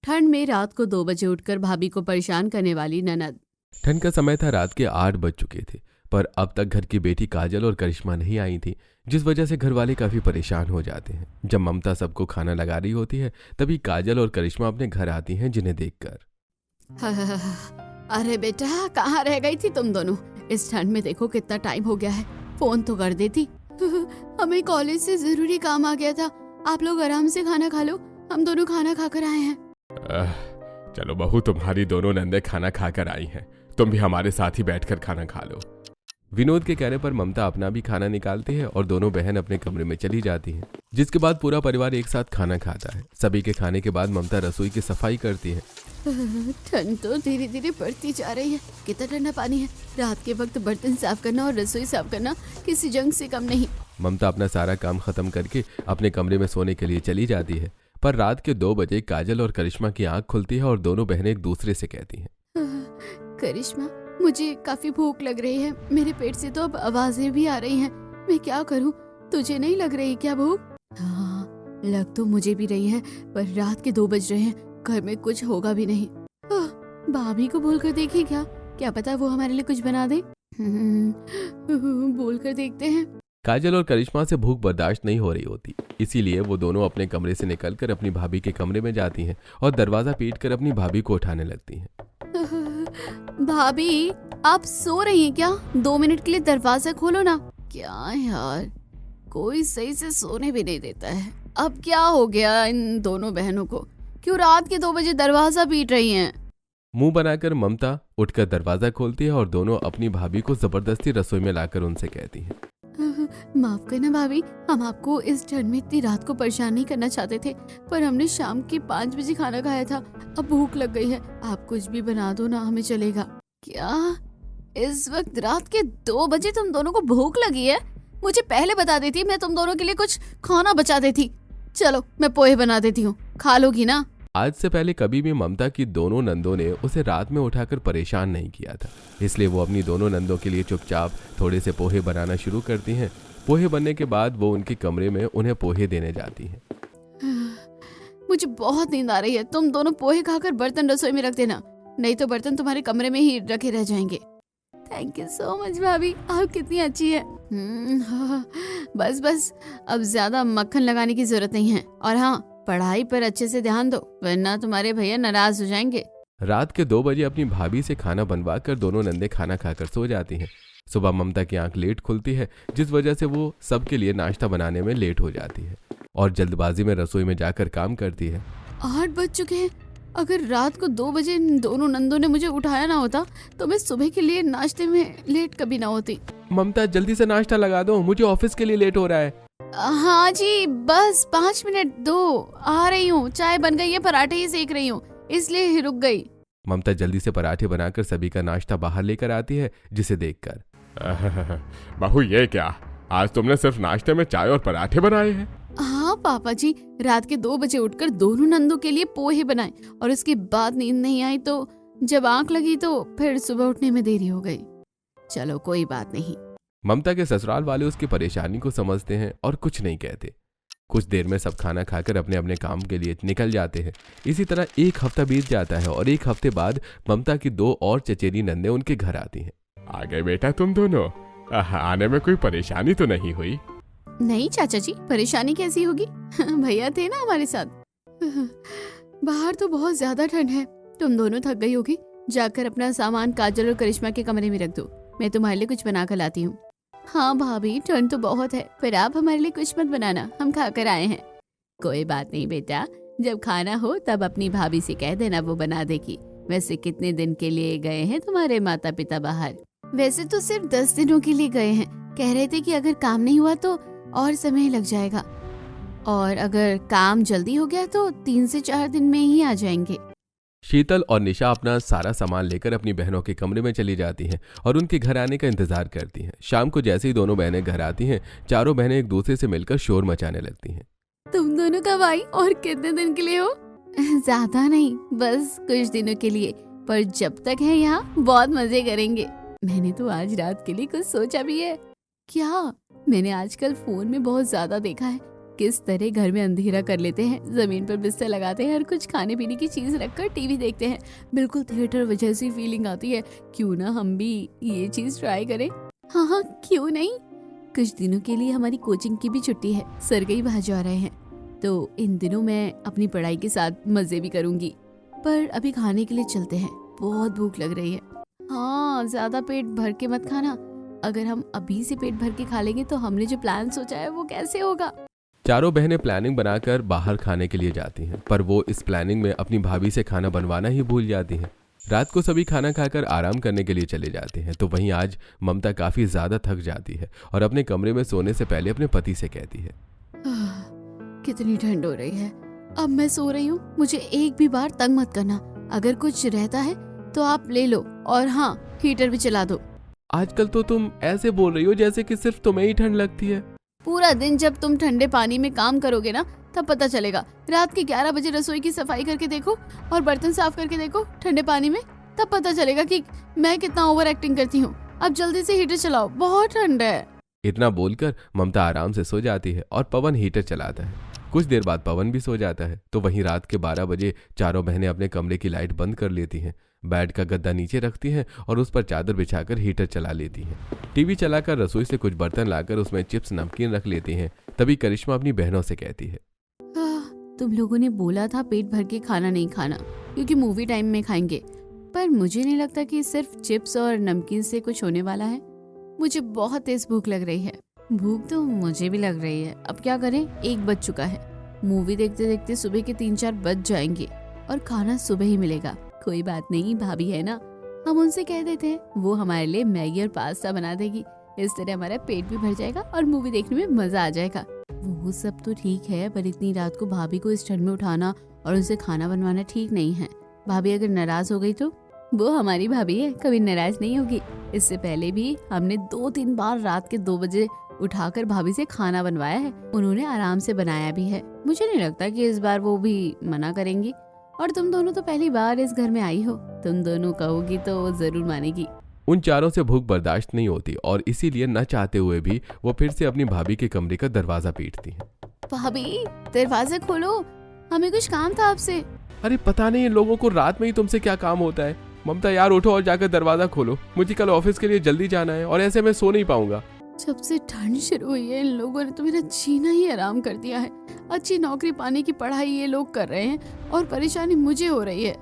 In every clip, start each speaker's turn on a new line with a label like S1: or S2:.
S1: ठंड में रात को 2 बजे उठकर भाभी को परेशान करने वाली ननद।
S2: ठंड का समय था, रात के 8 बज चुके थे, पर अब तक घर की बेटी काजल और करिश्मा नहीं आई थी, जिस वजह से घर वाले काफी परेशान हो जाते हैं। जब ममता सबको खाना लगा रही होती है तभी काजल और करिश्मा अपने घर आती हैं, जिन्हें देखकर
S1: अरे बेटा, कहाँ रह गई थी तुम दोनों? इस ठंड में देखो कितना टाइम हो गया है, फोन तो कर देती। हमें कॉलेज से जरूरी काम आ गया था। आप लोग आराम से खाना खा लो, हम दोनों खाना खाकर आए हैं।
S2: चलो बहू, तुम्हारी दोनों नंदे खाना खाकर आई हैं, तुम भी हमारे साथ ही बैठकर खाना खा लो। विनोद के कहने पर ममता अपना भी खाना निकालती है और दोनों बहन अपने कमरे में चली जाती हैं, जिसके बाद पूरा परिवार एक साथ खाना खाता है। सभी के खाने के बाद ममता रसोई की सफाई करती है।
S1: ठंड तो धीरे धीरे बढ़ती जा रही है। कितना ठंडा पानी है। रात के वक्त बर्तन साफ करना और रसोई साफ करना किसी जंग से कम नहीं।
S2: ममता अपना सारा काम खत्म करके अपने कमरे में सोने के लिए चली जाती है, पर रात के 2 बजे काजल और करिश्मा की आंख खुलती है और दोनों बहनें एक दूसरे से कहती हैं,
S1: करिश्मा, मुझे काफी भूख लग रही है। मेरे पेट से तो अब आवाजें भी आ रही हैं। मैं क्या करूं? तुझे नहीं लग रही क्या भूख? हाँ, लग तो मुझे भी रही है, पर रात के 2 बज रहे हैं, घर में कुछ होगा भी नहीं। भाभी को बोल कर देखी क्या पता वो हमारे लिए कुछ बना दे। बोल कर देखते हैं।
S2: काजल और करिश्मा से भूख बर्दाश्त नहीं हो रही होती, इसीलिए वो दोनों अपने कमरे से निकलकर अपनी भाभी के कमरे में जाती हैं और दरवाजा पीटकर अपनी भाभी को उठाने लगती हैं।
S1: भाभी, आप सो रही हैं क्या? 2 मिनट के लिए दरवाजा खोलो ना। क्या यार, कोई सही से सोने भी नहीं देता है। अब क्या हो गया इन दोनों बहनों को? क्यों रात के 2 बजे दरवाजा पीट रही हैं?
S2: मुंह बनाकर ममता उठकर दरवाजा खोलती है और दोनों अपनी भाभी को जबरदस्ती रसोई में लाकर उनसे कहती हैं,
S1: माफ करना भाभी, हम आपको इस ठंड में इतनी रात को परेशान नहीं करना चाहते थे, पर हमने शाम के 5 बजे खाना खाया था। अब भूख लग गई है, आप कुछ भी बना दो ना, हमें चलेगा। क्या इस वक्त रात के 2 बजे तुम दोनों को भूख लगी है? मुझे पहले बता देती, मैं तुम दोनों के लिए कुछ खाना बचा देती। चलो, मैं पोहे बना देती हूँ, खा लोगी ना?
S2: आज से पहले कभी भी ममता की दोनों नंदों ने उसे रात में उठाकर परेशान नहीं किया था, इसलिए वो अपनी दोनों नंदों के लिए चुपचाप थोड़े से पोहे बनाना शुरू करती हैं। पोहे बनने के बाद वो उनके कमरे में उन्हें पोहे देने जाती हैं।
S1: मुझे बहुत नींद आ रही है। तुम दोनों पोहे खाकर बर्तन रसोई में रख देना, नहीं तो बर्तन तुम्हारे कमरे में ही रखे रह जाएंगे। थैंक यू सो मच भाभी, आप कितनी अच्छी है। बस अब ज्यादा मक्खन लगाने की जरूरत नहीं है। और हाँ, पढ़ाई पर अच्छे से ध्यान दो, वरना तुम्हारे भैया नाराज हो जाएंगे।
S2: रात के 2 बजे अपनी भाभी से खाना बनवा कर दोनों नंदे खाना खाकर सो जाती हैं। सुबह ममता की आंख लेट खुलती है, जिस वजह से वो सबके लिए नाश्ता बनाने में लेट हो जाती है और जल्दबाजी में रसोई में जाकर काम करती है।
S1: 8 बज चुके हैं। अगर रात को 2 बजे दोनों नंदों ने मुझे उठाया ना होता तो मैं सुबह के लिए नाश्ते में लेट कभी ना होती।
S2: ममता, जल्दी से नाश्ता लगा दो, मुझे ऑफिस के लिए लेट हो रहा है।
S1: हाँ जी, बस 5 मिनट दो, आ रही हूँ। चाय बन गई है, पराठे ही सेक रही हूँ, इसलिए रुक गई।
S2: ममता जल्दी से पराठे बनाकर सभी का नाश्ता बाहर लेकर आती है, जिसे देखकर बहू, ये क्या, आज तुमने सिर्फ नाश्ते में चाय और पराठे बनाए हैं?
S1: हाँ पापा जी, रात के 2 बजे उठकर दोनों नंदों के लिए पोहे बनाए और उसके बाद नींद नहीं आई, तो जब आंख लगी तो फिर सुबह उठने में देरी हो गई। चलो कोई बात नहीं।
S2: ममता के ससुराल वाले उसकी परेशानी को समझते हैं और कुछ नहीं कहते। कुछ देर में सब खाना खाकर अपने अपने काम के लिए निकल जाते हैं। इसी तरह 1 हफ्ता बीत जाता है और 1 हफ्ते बाद ममता की 2 और चचेरी नंदे उनके घर आती हैं। आ गए बेटा तुम दोनों, आने में कोई परेशानी तो नहीं हुई?
S1: नहीं चाचा जी, परेशानी कैसी होगी, भैया थे ना हमारे साथ। बाहर तो बहुत ज्यादा ठंड है, तुम दोनों थक गई होगी। जाकर अपना सामान काजल और करिश्मा के कमरे में रख दो, मैं तुम्हारे लिए कुछ बना कर लाती हूँ। हाँ भाभी, ठंड तो बहुत है, पर आप हमारे लिए कुछ मत बनाना, हम खाकर आए हैं। कोई बात नहीं बेटा, जब खाना हो तब अपनी भाभी से कह देना, वो बना देगी। वैसे कितने दिन के लिए गए हैं तुम्हारे माता पिता बाहर? वैसे तो सिर्फ 10 दिनों के लिए गए हैं। कह रहे थे कि अगर काम नहीं हुआ तो और समय लग जाएगा, और अगर काम जल्दी हो गया तो 3 से 4 दिन में ही आ जाएंगे।
S2: शीतल और निशा अपना सारा सामान लेकर अपनी बहनों के कमरे में चली जाती हैं और उनके घर आने का इंतजार करती हैं। शाम को जैसे ही दोनों बहनें घर आती हैं, चारों बहनें एक दूसरे से मिलकर शोर मचाने लगती हैं।
S1: तुम दोनों कब आई और कितने दिन के लिए हो? ज्यादा नहीं, बस कुछ दिनों के लिए, पर जब तक है यहाँ बहुत मजे करेंगे। मैंने तो आज रात के लिए कुछ सोचा भी है। क्या? मैंने आजकल फोन में बहुत ज्यादा देखा है किस तरह घर में अंधेरा कर लेते हैं, जमीन पर बिस्तर लगाते हैं और कुछ खाने पीने की चीज रखकर टीवी देखते हैं। बिल्कुल थिएटर जैसी फीलिंग आती है। क्यों ना हम भी ये चीज ट्राई करें। हाँ हाँ, क्यों नहीं। कुछ दिनों के लिए हमारी कोचिंग की भी छुट्टी है, सरगई वहाँ जा रहे हैं, तो इन दिनों मैं अपनी पढ़ाई के साथ मजे भी करूंगी। पर अभी खाने के लिए चलते हैं, बहुत भूख लग रही है। हाँ, ज्यादा पेट भर के मत खाना। अगर हम अभी से पेट भर के खा लेंगे तो हमने जो प्लान सोचा है वो कैसे होगा।
S2: चारों बहनें प्लानिंग बनाकर बाहर खाने के लिए जाती हैं, पर वो इस प्लानिंग में अपनी भाभी से खाना बनवाना ही भूल जाती हैं। रात को सभी खाना खाकर आराम करने के लिए चले जाते हैं, तो वहीं आज ममता काफी ज्यादा थक जाती है और अपने कमरे में सोने से पहले अपने पति से कहती है,
S1: कितनी ठंड हो रही है, अब मैं सो रही हूँ, मुझे एक भी बार तंग मत करना। अगर कुछ रहता है तो आप ले लो, और हाँ, हीटर भी चला दो।
S2: आजकल तो तुम ऐसे बोल रही हो जैसे कि सिर्फ तुम्हें ही ठंड लगती है।
S1: पूरा दिन जब तुम ठंडे पानी में काम करोगे ना, तब पता चलेगा। रात के 11 बजे रसोई की सफाई करके देखो और बर्तन साफ करके देखो ठंडे पानी में, तब पता चलेगा कि मैं कितना ओवर एक्टिंग करती हूँ। अब जल्दी से हीटर चलाओ, बहुत ठंड है।
S2: इतना बोलकर ममता आराम से सो जाती है और पवन हीटर चलाता है। कुछ देर बाद पवन भी सो जाता है, तो वहीं रात के 12 बजे चारों बहनें अपने कमरे की लाइट बंद कर लेती हैं, बेड का गद्दा नीचे रखती हैं और उस पर चादर बिछाकर हीटर चला लेती हैं। टीवी चलाकर रसोई से कुछ बर्तन लाकर उसमें चिप्स नमकीन रख लेती हैं। तभी करिश्मा अपनी बहनों से कहती है,
S1: तुम लोगों ने बोला था पेट भर के खाना नहीं खाना, क्योंकि मूवी टाइम में खाएंगे, पर मुझे नहीं लगता कि सिर्फ चिप्स और नमकीन से कुछ होने वाला है। मुझे बहुत तेज भूख लग रही है। भूख तो मुझे भी लग रही है, अब क्या करें, 1 बज चुका है। मूवी देखते देखते सुबह के 3-4 बज जाएंगे और खाना सुबह ही मिलेगा। कोई बात नहीं, भाभी है ना, हम उनसे कह देते हैं, वो हमारे लिए मैगी और पास्ता बना देगी। इस तरह हमारा पेट भी भर जाएगा और मूवी देखने में मजा आ जाएगा। वो सब तो ठीक है, पर इतनी रात को भाभी को इस ठंड में उठाना और उनसे खाना बनवाना ठीक नहीं है। भाभी अगर नाराज हो गई तो? वो हमारी भाभी है, कभी नाराज नहीं होगी। इससे पहले भी हमने 2-3 बार रात के 2 बजे उठाकर भाभी से खाना बनवाया है, उन्होंने आराम से बनाया भी है। मुझे नहीं लगता कि इस बार वो भी मना करेंगी। और तुम दोनों तो पहली बार इस घर में आई हो, तुम दोनों कहोगी तो वो जरूर मानेगी।
S2: उन चारों से भूख बर्दाश्त नहीं होती और इसीलिए न चाहते हुए भी वो फिर से अपनी भाभी के कमरे का दरवाजा पीटती हैं।
S1: भाभी, दरवाजा खोलो, हमें कुछ काम था आपसे।
S2: अरे पता नहीं इन लोगों को रात में ही तुमसे क्या काम होता है। ममता यार उठो और जाकर दरवाजा खोलो, मुझे कल ऑफिस के लिए जल्दी जाना है और ऐसे मैं सो नहीं पाऊंगा।
S1: जब से ठंड शुरू हुई है, इन लोगों ने तो मेरा जीना ही आराम कर दिया है। अच्छी नौकरी पाने की पढ़ाई ये लोग कर रहे हैं और परेशानी मुझे हो रही है।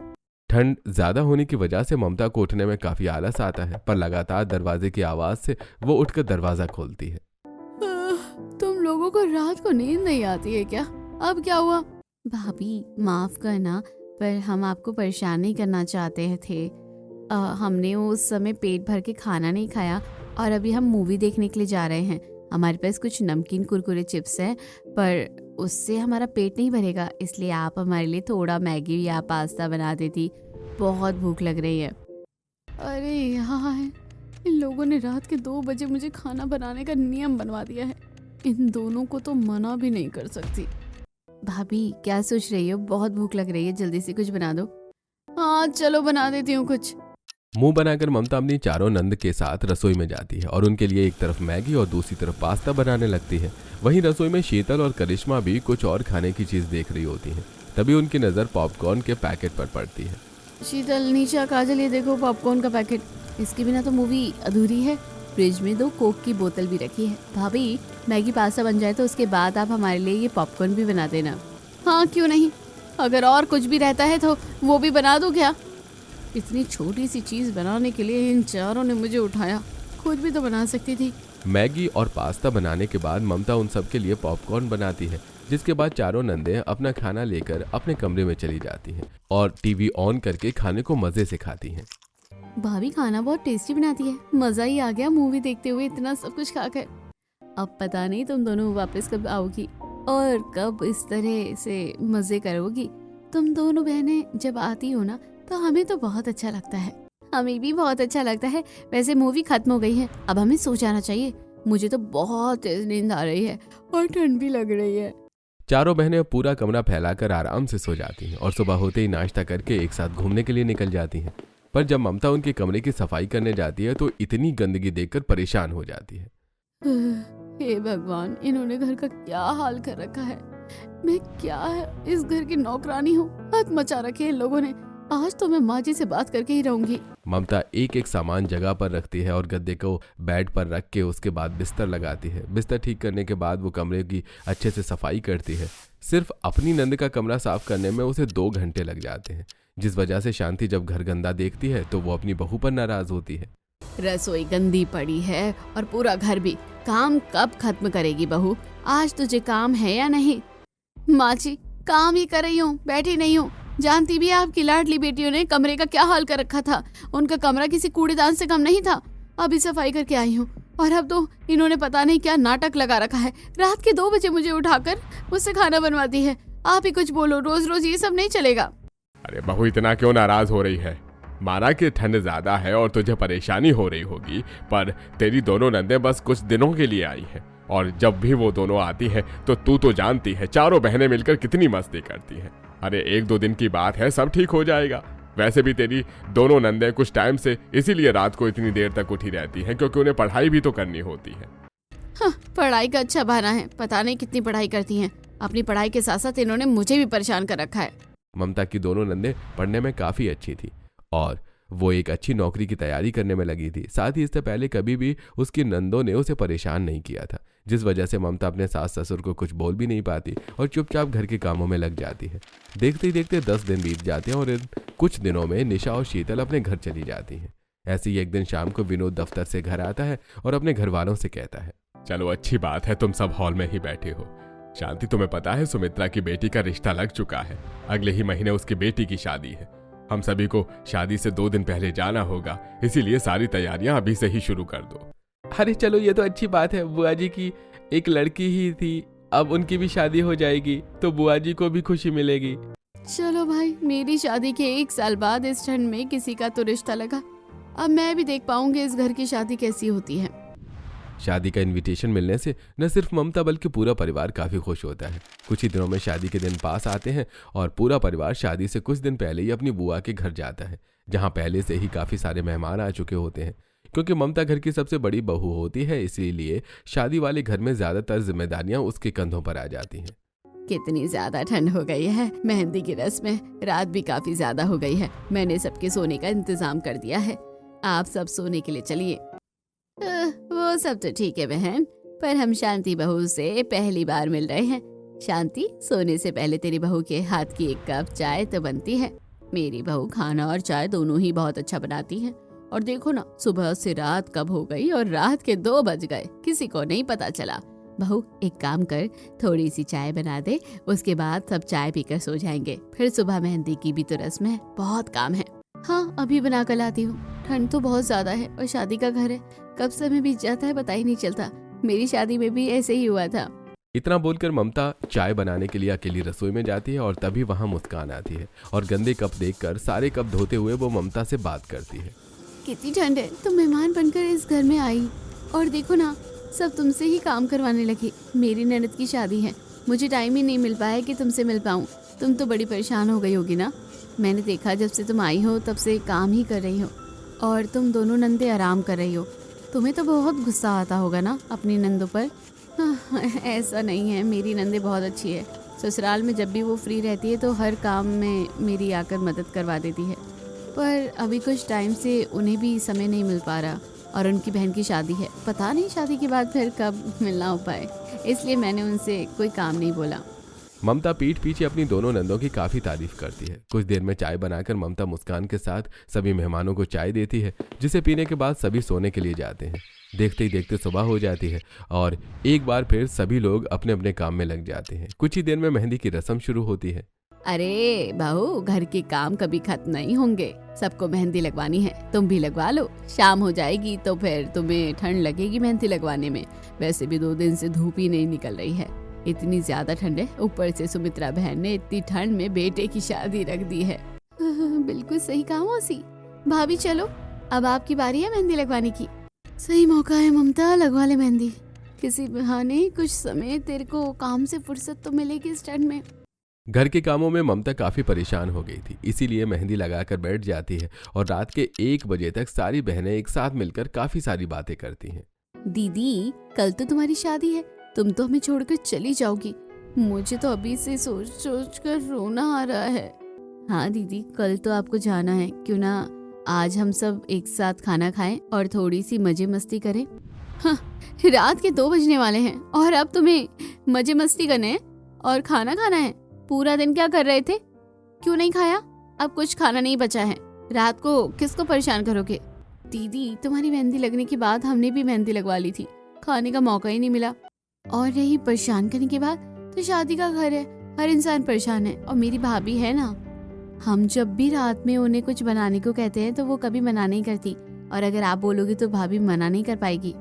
S2: ठंड ज्यादा होने की वजह से ममता को उठने में काफी आलस आता है, पर लगातार दरवाजे की आवाज से वो उठकर दरवाजा खोलती है।
S1: तुम लोगों को रात को नींद नहीं आती है क्या? अब क्या हुआ? भाभी माफ करना, पर हम आपको परेशान नहीं करना चाहते थे। हमने उस समय पेट भर के खाना नहीं खाया और अभी हम मूवी देखने के लिए जा रहे हैं। हमारे पास कुछ नमकीन कुरकुरे चिप्स हैं, पर उससे हमारा पेट नहीं भरेगा, इसलिए आप हमारे लिए थोड़ा मैगी या पास्ता बना देती। बहुत भूख लग रही है। अरे यहाँ है, इन लोगों ने रात के 2 बजे मुझे खाना बनाने का नियम बनवा दिया है। इन दोनों को तो मना भी नहीं कर सकती। भाभी क्या सोच रही हो? बहुत भूख लग रही है, जल्दी से कुछ बना दो। हाँ चलो बना देती हूँ कुछ।
S2: मुंह बनाकर ममता अपनी चारों नंद के साथ रसोई में जाती है और उनके लिए एक तरफ मैगी और दूसरी तरफ पास्ता बनाने लगती है। वहीं रसोई में शीतल और करिश्मा भी कुछ और खाने की चीज देख रही होती हैं। तभी उनकी नजर पॉपकॉर्न के पैकेट पर पड़ती है।
S1: शीतल, नीचा, काजल, ये देखो पॉपकॉर्न का पैकेट। इसके बिना तो मूवी अधूरी है। फ्रिज में 2 कोक की बोतल भी रखी है। भाभी, मैगी पास्ता बन जाए तो उसके बाद आप हमारे लिए ये पॉपकॉर्न भी बना देना। हाँ क्यों नहीं, अगर और कुछ भी रहता है तो वो भी बना दो क्या? इतनी छोटी सी चीज बनाने के लिए इन चारों ने मुझे उठाया, खुद भी तो बना सकती थी।
S2: मैगी और पास्ता बनाने के बाद ममता उन सब के लिए पॉपकॉर्न बनाती है, जिसके बाद चारों नंदे अपना खाना लेकर अपने कमरे में चली जाती हैं और टीवी ऑन करके खाने को मजे से खाती हैं।
S1: भाभी खाना बहुत टेस्टी बनाती है, मजा ही आ गया मूवी देखते हुए इतना सब कुछ खाकर। अब पता नहीं तुम दोनों वापस कब आओगी और कब इस तरह से मजे करोगी। तुम दोनों बहनें जब आती हो ना तो हमें तो बहुत अच्छा लगता है। हमें भी बहुत अच्छा लगता है। वैसे मूवी खत्म हो गई है, अब हमें सो जाना चाहिए। मुझे तो बहुत तेज नींद आ रही है और ठंड भी लग रही है।
S2: चारों बहनें पूरा कमरा फैलाकर आराम से सो जाती हैं और सुबह होते ही नाश्ता करके एक साथ घूमने के लिए निकल जाती हैं। पर जब ममता उनके कमरे की सफाई करने जाती है तो इतनी गंदगी देखकर परेशान हो जाती है।
S1: हे भगवान, इन्होंने घर का क्या हाल कर रखा है। मैं क्या इस घर की नौकरानी हूँ? हद मचा रखी है इन लोगों ने। आज तो मैं माँ जी से बात करके ही रहूंगी।
S2: ममता एक एक सामान जगह पर रखती है और गद्दे को बेड पर रख के उसके बाद बिस्तर लगाती है। बिस्तर ठीक करने के बाद वो कमरे की अच्छे से सफाई करती है। सिर्फ अपनी नंद का कमरा साफ करने में उसे 2 घंटे लग जाते हैं, जिस वजह से शांति जब घर गंदा देखती है तो वो अपनी बहू पर नाराज होती है।
S1: रसोई गंदी पड़ी है और पूरा घर भी। काम कब खत्म करेगी बहू? आज तुझे काम है या नहीं? माँ जी, काम ही कर रही हूँ, बैठी नहीं हूँ। जानती भी है आपकी लाडली बेटियों ने कमरे का क्या हाल कर रखा था। उनका कमरा किसी कूड़ेदान से कम नहीं था। अभी सफाई करके आई हूँ और अब तो इन्होंने पता नहीं क्या नाटक लगा रखा है। रात के 2 बजे मुझे उठाकर मुझसे खाना बनवाती है। आप ही कुछ बोलो, रोज रोज ये सब नहीं चलेगा।
S3: अरे बहू, इतना क्यों नाराज हो रही है? माना कि ठंड ज्यादा है और तुझे परेशानी हो रही होगी, पर तेरी दोनों नंदें बस कुछ दिनों के लिए आई हैं और जब भी वो दोनों आती है तो तू तो जानती है चारों बहनें मिलकर कितनी मस्ती करती हैं। अरे 1-2 दिन की बात है, सब ठीक हो जाएगा। वैसे भी तेरी दोनों नंदें कुछ टाइम से इसीलिए रात को इतनी देर तक उठी रहती हैं क्योंकि उन्हें पढ़ाई भी तो करनी होती है।
S1: हाँ, पढ़ाई का अच्छा बहाना है। पता नहीं कितनी पढ़ाई करती हैं। अपनी पढ़ाई के साथ साथ इन्होंने मुझे भी परेशान कर रखा है।
S2: ममता की दोनों नंदें पढ़ने में काफ़ी अच्छी थी और वो एक अच्छी नौकरी की तैयारी करने में लगी थी। साथ ही इससे पहले कभी भी उसकी नंदों ने उसे परेशान नहीं किया था, जिस वजह से ममता अपने सास ससुर को कुछ बोल भी नहीं पाती और चुपचाप घर के कामों में लग जाती है। देखते ही देखते 10 दिन बीत जाते हैं और इन कुछ दिनों में निशा और शीतल अपने घर चली जाती हैं। ऐसे ही एक दिन शाम को विनोद दफ्तर से घर आता है और अपने घर वालों से कहता है,
S3: चलो अच्छी बात है, तुम सब हॉल में ही बैठे हो। शांति, तुम्हें पता है सुमित्रा की बेटी का रिश्ता लग चुका है। अगले ही महीने उसकी बेटी की शादी है। हम सभी को शादी से 2 दिन पहले जाना होगा, इसीलिए सारी तैयारियां अभी से ही शुरू कर दो।
S2: अरे चलो, ये तो अच्छी बात है। बुआ जी की एक लड़की ही थी, अब उनकी भी शादी हो जाएगी तो बुआ जी को भी खुशी मिलेगी।
S1: चलो भाई, मेरी शादी के 1 साल बाद इस ठंड में किसी का तो रिश्ता लगा। अब मैं भी देख पाऊंगी इस घर की शादी कैसी होती है।
S2: शादी का इनविटेशन मिलने से न सिर्फ ममता बल्कि पूरा परिवार काफी खुश होता है। कुछ ही दिनों में शादी के दिन पास आते हैं और पूरा परिवार शादी से कुछ दिन पहले ही अपनी बुआ के घर जाता है, जहां पहले से ही काफी सारे मेहमान आ चुके होते हैं। क्योंकि ममता घर की सबसे बड़ी बहू होती है, इसीलिए शादी वाले घर में ज्यादातर जिम्मेदारियां उसके कंधों पर आ जाती हैं।
S1: कितनी ज्यादा ठंड हो गई है। मेहंदी की रस्म में रात भी काफी ज्यादा हो गई है। मैंने सबके सोने का इंतजाम कर दिया है। आप सब सोने के लिए चलिए। वो सब तो ठीक है बहन, पर हम शांति बहू से पहली बार मिल रहे हैं। शांति, सोने से पहले तेरी बहू के हाथ की 1 कप चाय तो बनती है। मेरी बहू खाना और चाय दोनों ही बहुत अच्छा बनाती है। और देखो ना, सुबह से रात कब हो गई और रात के 2 बज गए, किसी को नहीं पता चला। बहू, एक काम कर, थोड़ी सी चाय बना दे, उसके बाद सब चाय पीकर सो जाएंगे। फिर सुबह मेहंदी की भी तो रस्म है, बहुत काम है। हाँ, अभी बना कर लाती हूँ। ठंड तो बहुत ज्यादा है और शादी का घर है, कब समय बीत जाता है पता ही नहीं चलता। मेरी शादी में भी ऐसे ही हुआ था।
S2: इतना बोलकर ममता चाय बनाने के लिए अकेली रसोई में जाती है और तभी वहां मुस्कान आती है और गंदे कप देखकर सारे कप धोते हुए वो ममता से बात करती है।
S1: कितनी ठंड है, तुम मेहमान बनकर इस घर में आई और देखो ना, सब तुमसे ही काम करवाने लगी। मेरी ननद की शादी है, मुझे टाइम ही नहीं मिल पाया कि तुमसे मिल पाऊँ। तुम तो बड़ी परेशान हो गई होगी ना। मैंने देखा जब से तुम आई हो तब से काम ही कर रही हो और तुम दोनों नंदे आराम कर रही हो। तुम्हें तो बहुत गुस्सा आता होगा ना अपनी नंदों पर। हाँ, ऐसा नहीं है, मेरी नंदे बहुत अच्छी है। ससुराल में जब भी वो फ्री रहती है तो हर काम में मेरी आकर मदद करवा देती है, पर अभी कुछ टाइम से उन्हें भी समय नहीं मिल पा रहा और उनकी बहन की शादी है। पता नहीं शादी के बाद फिर कब मिलना हो पाए, इसलिए मैंने उनसे कोई काम नहीं बोला।
S2: ममता पीठ पीछे अपनी दोनों नंदों की काफी तारीफ करती है। कुछ देर में चाय बनाकर ममता मुस्कान के साथ सभी मेहमानों को चाय देती है, जिसे पीने के बाद सभी सोने के लिए जाते हैं। देखते ही देखते सुबह हो जाती है और एक बार फिर सभी लोग अपने अपने काम में लग जाते हैं। कुछ ही देर में मेहंदी की रस्म शुरू होती है।
S1: अरे बहू, घर के काम कभी खत्म नहीं होंगे, सबको मेहंदी लगवानी है, तुम भी लगवा लो। शाम हो जाएगी तो फिर तुम्हें ठंड लगेगी मेहंदी लगवाने में। वैसे भी 2 दिन से धूप ही नहीं निकल रही है, इतनी ज्यादा ठंड है। ऊपर से सुमित्रा बहन ने इतनी ठंड में बेटे की शादी रख दी है। बिल्कुल सही कहा मौसी। भाभी चलो, अब आपकी बारी है मेहंदी लगवाने की। सही मौका है ममता, लगवा ले मेहंदी। किसी बहाने कुछ समय तेरे को काम से फुर्सत तो मिलेगी इस ठंड में।
S2: घर के कामों में ममता काफी परेशान हो गई थी, इसीलिए मेहंदी लगाकर बैठ जाती है और रात के 1 बजे तक सारी बहनें एक साथ मिलकर काफी सारी बातें करती हैं।
S1: दीदी कल तो तुम्हारी शादी है, तुम तो हमें छोड़कर चली जाओगी। मुझे तो अभी से सोच सोच कर रोना आ रहा है। हाँ दीदी, कल तो आपको जाना है, क्यों ना आज हम सब एक साथ खाना खाएं और थोड़ी सी मजे मस्ती करें। हाँ, रात के 2 बजने वाले हैं और अब तुम्हें मजे मस्ती करने हैं और खाना खाना है। पूरा दिन क्या कर रहे थे? क्यों नहीं खाया? अब कुछ खाना नहीं बचा है, रात को किसको परेशान करोगे? दीदी तुम्हारी मेहंदी लगने के बाद हमने भी मेहंदी लगवा ली थी, खाने का मौका ही नहीं मिला। और रही परेशान करने की बात, तो शादी का घर है, हर इंसान परेशान है। और मेरी भाभी है ना, हम जब भी रात में उन्हें कुछ बनाने को कहते हैं तो वो कभी मना नहीं करती, और अगर आप बोलोगे तो भाभी मना नहीं कर पाएगी।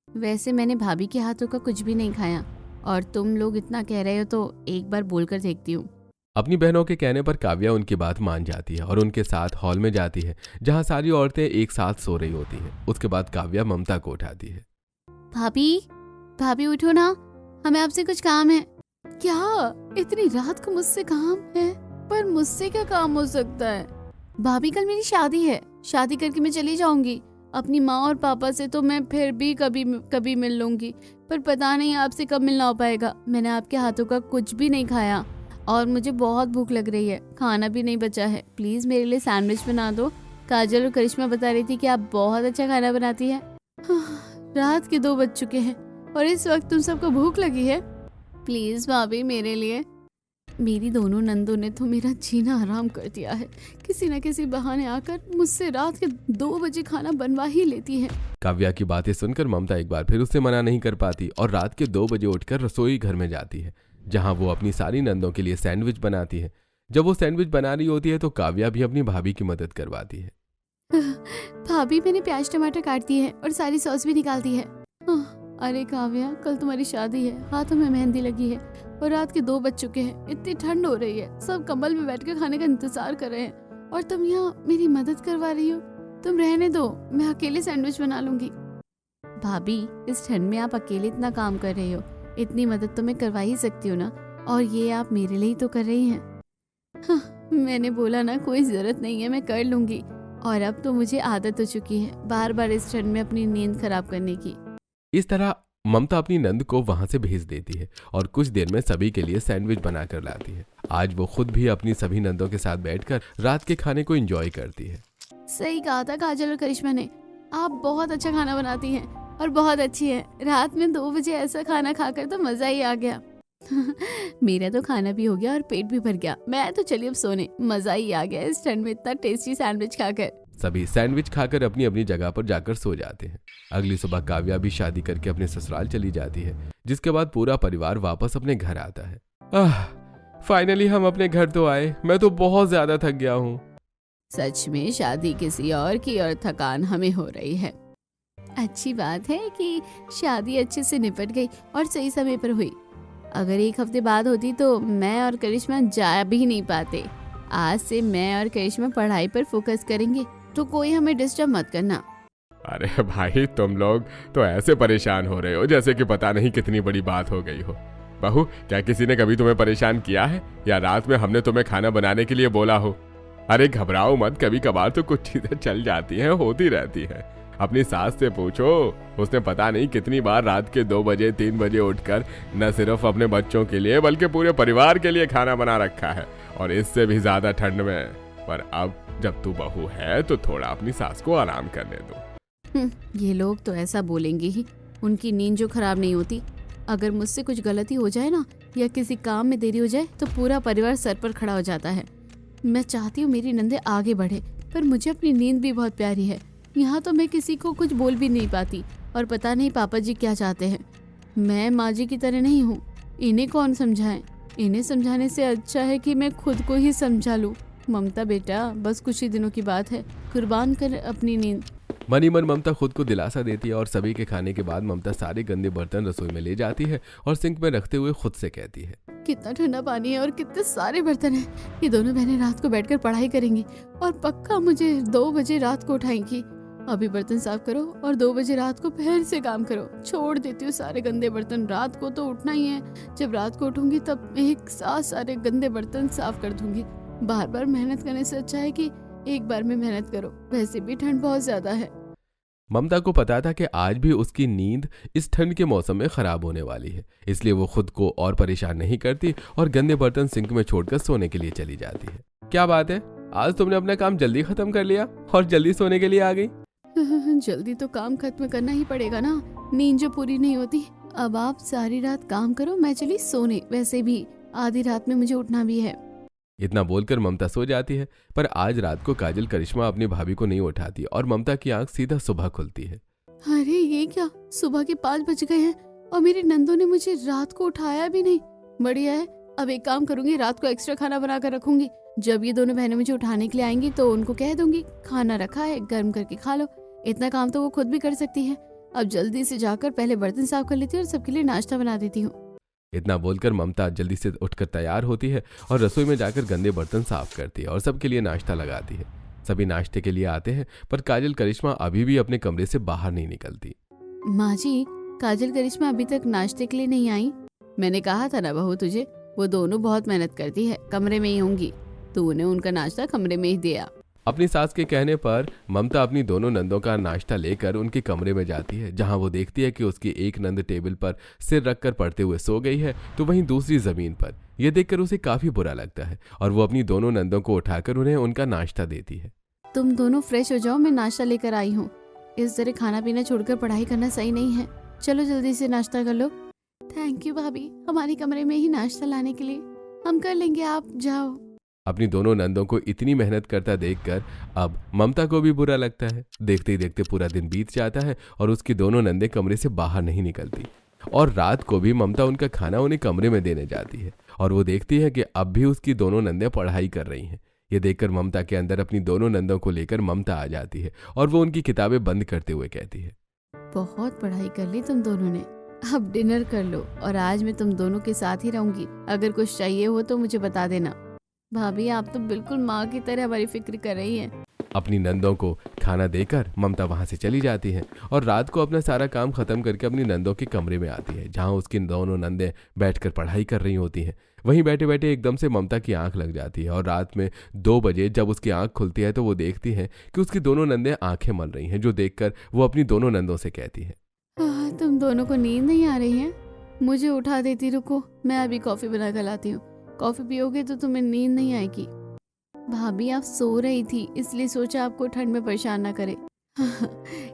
S1: वैसे मैंने भाभी के हाथों का कुछ भी नहीं खाया, और तुम लोग इतना कह रहे हो तो एक बार बोल कर देखती हूँ।
S2: अपनी बहनों के कहने पर काव्या उनकी बात मान जाती है और उनके साथ हॉल में जाती है जहां सारी औरतें एक साथ सो रही होती हैं। उसके बाद काव्या ममता को उठाती है।
S1: भाभी, भाभी उठो ना, हमें आपसे कुछ काम है। क्या इतनी रात को मुझसे काम है? पर मुझसे क्या काम हो सकता है? भाभी कल मेरी शादी है, शादी करके मैं चली जाऊंगी। अपनी माँ और पापा से तो मैं फिर भी कभी मिल लूंगी, पर पता नहीं आपसे कब मिलना हो पाएगा। मैंने आपके हाथों का कुछ भी नहीं खाया और मुझे बहुत भूख लग रही है, खाना भी नहीं बचा है। प्लीज मेरे लिए सैंडविच बना दो। काजल और करिश्मा बता रही थी कि आप बहुत अच्छा खाना बनाती है। रात के 2 बज चुके हैं और इस वक्त तुम सबको भूख लगी है। प्लीज भाभी मेरे लिए। मेरी दोनों नंदों ने तो मेरा जीना हराम कर दिया है, किसी न किसी बहाने आकर मुझसे रात के 2 बजे खाना बनवा ही लेती है।
S2: काव्या की बातें सुनकर ममता एक बार फिर उससे मना नहीं कर पाती और रात के 2 बजे उठकर रसोई घर में जाती है, जहां वो अपनी सारी नंदों के लिए सैंडविच बनाती है। जब वो सैंडविच बना रही होती है तो काव्या भी अपनी भाभी की मदद करवाती है।
S1: भाभी मैंने प्याज टमाटर काट दिए हैं और सारी सॉस भी निकाल दी है। अरे काव्या, कल तुम्हारी शादी है, हाथों में मेहंदी लगी है और रात के 2 बज चुके हैं। इतनी ठंड हो रही है, सब कंबल में बैठकर खाने का इंतजार कर रहे हैं और तुम यहाँ मेरी मदद करवा रही हो। तुम रहने दो, मैं अकेले सैंडविच बना लूंगी। भाभी, इस ठंड में आप अकेले इतना काम कर रही हो, इतनी मदद तो मैं करवा ही सकती हूँ ना, और ये आप मेरे लिए ही तो कर रही हैं। मैंने बोला ना, कोई जरूरत नहीं है, मैं कर लूंगी। और अब तो मुझे आदत हो चुकी है बार बार इस ठंड में अपनी नींद खराब करने की।
S2: इस तरह ममता अपनी नंद को वहां से भेज देती है और कुछ देर में सभी के लिए सैंडविच बनाकर लाती है। आज वो खुद भी अपनी सभी नंदों के साथ बैठकर रात के खाने को एंजॉय करती है।
S1: सही कहा था काजल और करिश्मा ने, आप बहुत अच्छा खाना बनाती हैं और बहुत अच्छी है। रात में 2 बजे ऐसा खाना खाकर तो मजा ही आ गया। मेरा तो खाना भी हो गया और पेट भी भर गया। मैं तो चलिए अब सोने, मजा ही आ गया इस ठंड में इतना टेस्टी सैंडविच खाकर।
S2: सभी सैंडविच खाकर अपनी अपनी जगह पर जाकर सो जाते हैं। अगली सुबह काव्या भी शादी करके अपने ससुराल चली जाती है, जिसके बाद पूरा परिवार वापस अपने घर आता है। फाइनली हम अपने घर तो आए, मैं तो बहुत ज्यादा थक गया हूँ।
S1: सच में शादी किसी और की और थकान हमें हो रही है। अच्छी बात है कि शादी अच्छे से निपट गई और सही समय पर हुई। अगर 1 हफ्ते बाद होती तो मैं और करिश्मा जा भी नहीं पाते। आज से मैं और करिश्मा पढ़ाई पर फोकस करेंगे, तो कोई हमें डिस्टर्ब मत करना।
S3: अरे भाई, तुम लोग तो ऐसे परेशान हो रहे हो जैसे कि पता नहीं कितनी बड़ी बात हो गई हो। बहू, क्या किसी ने कभी तुम्हें परेशान किया है या रात में हमने तुम्हें खाना बनाने के लिए बोला हो? अरे घबराओ मत, कभी कभार तो कुछ चीजें चल जाती हैं, होती रहती है। अपनी सास से पूछो, उसने पता नहीं कितनी बार रात के 2 बजे 3 बजे उठकर न सिर्फ अपने बच्चों के लिए बल्कि पूरे परिवार के लिए खाना बना रखा है, और इससे भी ज्यादा ठंड में। पर अब जब तू बहू है तो थोड़ा अपनी सास को आराम करने दो।
S1: ये लोग तो ऐसा बोलेंगे ही, उनकी नींद जो खराब नहीं होती। अगर मुझसे कुछ गलती हो जाए ना, या किसी काम में देरी हो जाए, तो पूरा परिवार सर पर खड़ा हो जाता है। मैं चाहती हूँ मेरी नंदे आगे बढ़े, पर मुझे अपनी नींद भी बहुत प्यारी है। यहाँ तो मैं किसी को कुछ बोल भी नहीं पाती, और पता नहीं पापा जी क्या चाहते हैं। मैं माँ जी की तरह नहीं हूँ, इन्हें कौन समझाए। इन्हें समझाने से अच्छा है कि मैं खुद को ही समझा लूँ। ममता बेटा, बस कुछ ही दिनों की बात है, कुर्बान कर अपनी नींद।
S2: मनी मन ममता खुद को दिलासा देती है और सभी के खाने के बाद ममता सारे गंदे बर्तन रसोई में ले जाती है और सिंक में रखते हुए खुद से कहती है,
S1: कितना ठंडा पानी है और कितने सारे बर्तन हैं। ये दोनों बहनें रात को बैठकर पढ़ाई करेंगी और पक्का मुझे 2 बजे रात को उठाएंगी। अभी बर्तन साफ करो और 2 बजे रात को फिर से काम करो। छोड़ देती हूँ सारे गंदे बर्तन, रात को तो उठना ही है। जब रात को उठूंगी तब एक साथ सारे गंदे बर्तन साफ कर दूंगी। बार बार मेहनत करने से अच्छा है कि एक बार में मेहनत करो। वैसे भी ठंड बहुत ज्यादा है।
S2: ममता को पता था कि आज भी उसकी नींद इस ठंड के मौसम में खराब होने वाली है, इसलिए वो खुद को और परेशान नहीं करती और गंदे बर्तन सिंक में छोड़कर सोने के लिए चली जाती है। क्या बात है, आज तुमने अपना काम जल्दी खत्म कर लिया और जल्दी सोने के लिए आ गई?
S1: जल्दी तो काम खत्म करना ही पड़ेगा ना, नींद जो पूरी नहीं होती। अब आप सारी रात काम करो, मैं चली सोने। वैसे भी आधी रात में मुझे उठना भी है।
S2: इतना बोलकर ममता सो जाती है, पर आज रात को काजल करिश्मा अपनी भाभी को नहीं उठाती और ममता की आंख सीधा सुबह खुलती है।
S1: अरे ये क्या, सुबह के 5 बज गए हैं और मेरे नंदों ने मुझे रात को उठाया भी नहीं। बढ़िया है, अब एक काम करूंगी, रात को एक्स्ट्रा खाना बना कर रखूंगी। जब ये दोनों बहनें मुझे उठाने के लिए आएंगी तो उनको कह दूंगी खाना रखा है, गर्म करके खा लो। इतना काम तो वो खुद भी कर सकती है। अब जल्दी से जाकर पहले बर्तन साफ कर लेती हूँ और सबके लिए नाश्ता बना देती हूँ।
S2: इतना बोलकर ममता जल्दी से उठकर तैयार होती है और रसोई में जाकर गंदे बर्तन साफ करती है और सबके लिए नाश्ता लगाती है। सभी नाश्ते के लिए आते हैं, पर काजल करिश्मा अभी भी अपने कमरे से बाहर नहीं निकलती।
S1: माँ जी, काजल करिश्मा अभी तक नाश्ते के लिए नहीं आई। मैंने कहा था ना बहू तुझे, वो दोनों बहुत मेहनत करती है, कमरे में ही होंगी। तूने उनका नाश्ता कमरे में ही दिया।
S2: अपनी सास के कहने पर ममता अपनी दोनों नंदों का नाश्ता लेकर उनके कमरे में जाती है, जहां वो देखती है कि उसकी एक नंद टेबल पर सिर रखकर पढ़ते हुए सो गई है, तो वहीं दूसरी जमीन पर। यह देखकर उसे काफी बुरा लगता है और वो अपनी दोनों नंदों को उठाकर उन्हें उनका नाश्ता देती है।
S1: तुम दोनों फ्रेश हो जाओ, मैं नाश्ता लेकर आई हूँ। इस तरह खाना पीना छोड़कर पढ़ाई करना सही नहीं है। चलो जल्दी से नाश्ता कर लो। थैंक यू भाभी, हमारे कमरे में ही नाश्ता लाने के लिए। हम कर लेंगे, आप जाओ।
S2: अपनी दोनों नंदों को इतनी मेहनत करता देखकर अब ममता को भी बुरा लगता है। देखते ही देखते पूरा दिन बीत जाता है और उसकी दोनों नंदे कमरे से बाहर नहीं निकलती और रात को भी ममता उनका खाना उन्हें कमरे में देने जाती है और वो देखती है कि अब भी उसकी दोनों नंदे पढ़ाई कर रही हैं। ये देखकर ममता के अंदर अपनी दोनों नंदों को लेकर ममता आ जाती है और वो उनकी किताबें बंद करते हुए कहती है,
S1: बहुत पढ़ाई कर ली तुम दोनों ने, अब डिनर कर लो और आज मैं तुम दोनों के साथ ही रहूंगी। अगर कुछ चाहिए हो तो मुझे बता देना। भाभी आप तो बिल्कुल माँ की तरह हमारी फिक्र कर रही हैं।
S2: अपनी नंदों को खाना देकर ममता वहां से चली जाती है और रात को अपना सारा काम खत्म करके अपनी नंदों के कमरे में आती है, जहां उसकी दोनों नंदे बैठकर पढ़ाई कर रही होती हैं। वहीं बैठे बैठे एकदम से ममता की आंख लग जाती है और रात में 2 बजे जब उसकी आंख खुलती है तो वो देखती है कि उसकी दोनों नंदे आंखें मल रही हैं, जो देखकर वो अपनी दोनों नंदों से कहती है,
S1: तुम दोनों को नींद नहीं आ रही है? मुझे उठा देती, रुको मैं अभी कॉफी बना कर लाती हूँ। कॉफी पियोगे तो तुम्हें नींद नहीं आएगी। भाभी आप सो रही थी, इसलिए सोचा आपको ठंड में परेशान ना करे।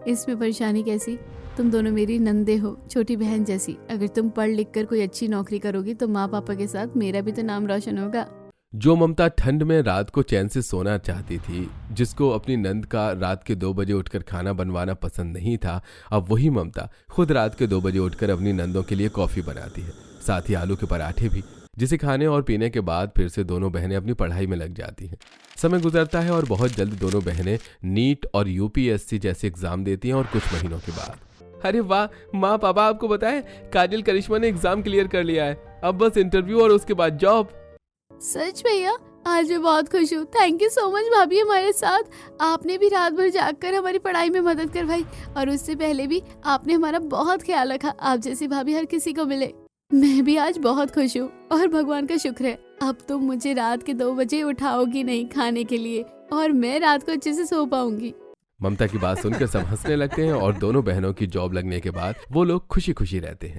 S1: इसमें परेशानी कैसी, तुम दोनों मेरी नंदे हो, छोटी बहन जैसी। अगर तुम पढ़ लिख कर कोई अच्छी नौकरी करोगी तो माँ पापा के साथ मेरा भी तो नाम रोशन होगा।
S2: जो ममता ठंड में रात को चैन से सोना चाहती थी, जिसको अपनी नंद का रात के 2 बजे उठकर खाना बनवाना पसंद नहीं था, अब वही ममता खुद रात के 2 बजे उठकर अपनी नंदों के लिए कॉफी बनाती है, साथ ही आलू के पराठे भी, जिसे खाने और पीने के बाद फिर से दोनों बहनें अपनी पढ़ाई में लग जाती हैं। समय गुजरता है और बहुत जल्द दोनों बहनें नीट और यूपीएससी जैसे एग्जाम देती हैं और कुछ महीनों के बाद, अरे वाह माँ पापा, आपको बताएं काजल करिश्मा ने एग्जाम क्लियर कर लिया है, अब बस इंटरव्यू और उसके बाद जॉब।
S1: सच भैया, आज मैं बहुत खुश हूँ। थैंक यू सो मच भाभी हमारे साथ। आपने भी रात भर जागकर हमारी पढ़ाई में मदद करवाई और उससे पहले भी आपने हमारा बहुत ख्याल रखा। आप जैसी भाभी हर किसी को मिले। मैं भी आज बहुत खुश हूँ और भगवान का शुक्र है, अब तुम मुझे रात के 2 बजे उठाओगी नहीं खाने के लिए और मैं रात को अच्छे से सो पाऊंगी।
S2: ममता की बात सुनकर सब हंसने लगते हैं और दोनों बहनों की जॉब लगने के बाद वो लोग खुशी खुशी रहते हैं।